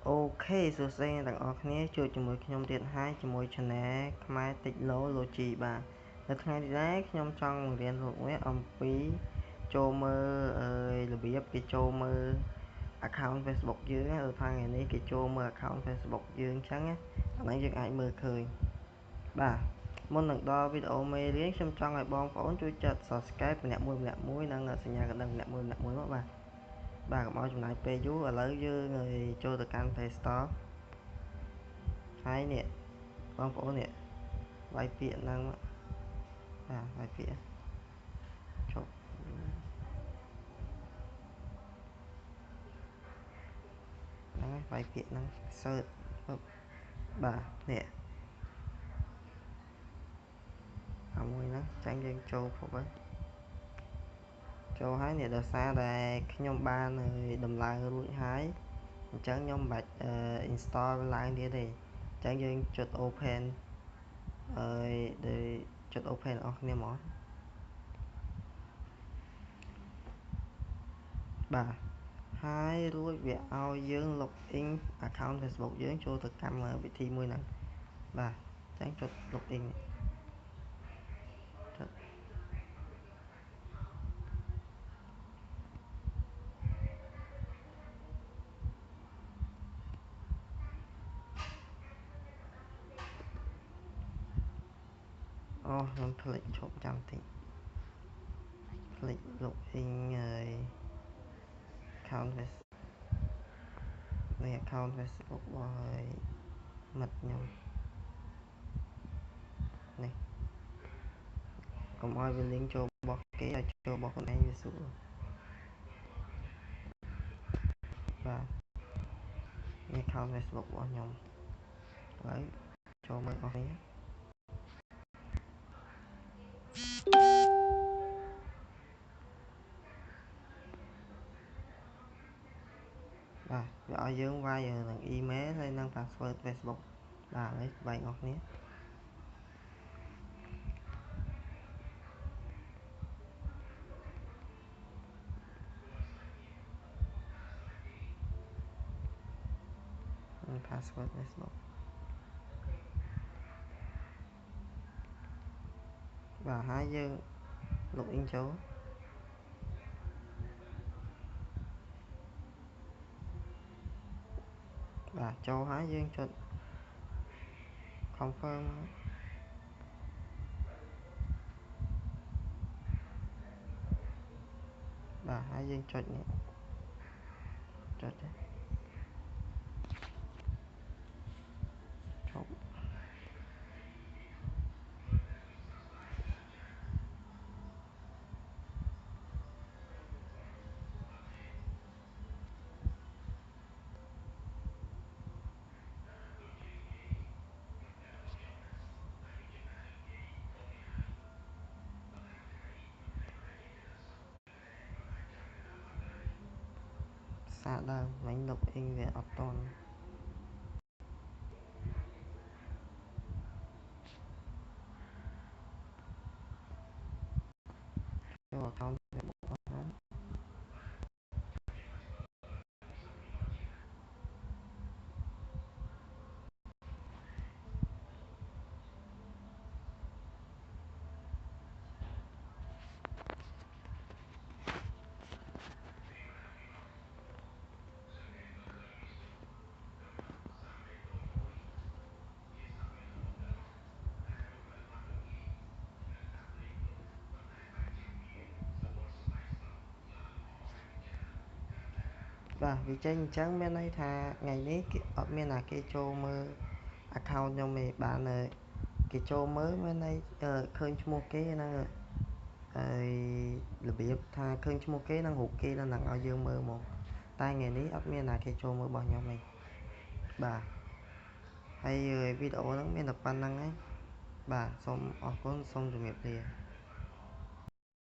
អូខេសួស្តីអ្នកទាំងអស់គ្នាជួបជាមួយខ្ញុំទៀតហើយជាមួយ Channel ខ្មែរ Technology បាទនៅថ្ងៃនេះដែរខ្ញុំចង់បង្រៀនលោកអ្នកអំពីចូលមើលរបៀបគេចូលមើល account Facebook យើងណាថ្ងៃនេះគេចូលមើល account Facebook យើងអញ្ចឹងណាអានេះយើងអាចមើលឃើញបាទមុននឹងដល់វីដេអូមេរៀនខ្ញុំចង់ឲ្យបងប្អូនជួយចុច Subscribe ម្នាក់មួយនិងសញ្ញាកណ្ដឹងម្នាក់មួយមកបាទកុំឲ្យចំណាយពេលយូរឥឡូវយើងចូលទៅកាន់ Play Store ហើយនេះបងប្អូននេះវាយពាក្យហ្នឹងបាទវាយពាក្យជប់ហ្នឹងហើយវាយពាក្យហ្នឹង search បាទនេះអាមួយហ្នឹងចាញ់យើងចូលភពហ្នឹងចូលហើយនេះដោយសារតែខ្ញុំបានដំឡើងរួចហើយអញ្ចឹងខ្ញុំមិនបាច់install ឡើងទៀតទេអញ្ចឹងយើងចុច open ចុច open អស់គ្នាហ្មងបាទហើយរួចវាឲ្យយើង login account Facebook យើងចូលទៅកម្មវិធីមួយហ្នឹងបាទអញ្ចឹងចុច login ចុចអូខ្ញុំភ្លេចឈប់ចាំតិចភ្លេច login account Facebook នេះ account Facebook របស់មិត្តខ្ញុំនេះកុំឲ្យវា link ចូលរបស់គេឲ្យចូលរបស់ខ្លួនឯងវាស្រួលបាទនេះ account Facebook របស់ខ្ញុំឥឡូវចូលមើលអស់នេះបាទវាឲ្យយើងវាយនឹង email ហើយនឹង password Facebook បាទឥឡូវបែកអស់គ្នាpassword Facebook បាទហើយយើង login ចូលបាទចូលហើយយើងចុច confirm បាទហើយយើងចុចនេះចុចជប់សារដើមវិញ login វាអត់តន់ចូល account Facebook របស់ខ្ញុំបាទវាចេញអញ្ចឹងមានន័យថាថ្ងៃនេះគេអត់មានគេចូលមើល account ខ្ញុំទេបានគេចូលមើលមានន័យឃើញឈ្មោះគេហ្នឹងហើយរបៀបថាឃើញឈ្មោះគេនិងរូបគេនៅហ្នឹងឲ្យយើងមើលមកតែថ្ងៃនេះអត់មានគេចូលមើលរបស់ខ្ញុំទេបាទហើយវីដេអូហ្នឹងមានតែប៉ុណ្្នឹងឯងបាទសូមអរគុណសូមជម្រាបលា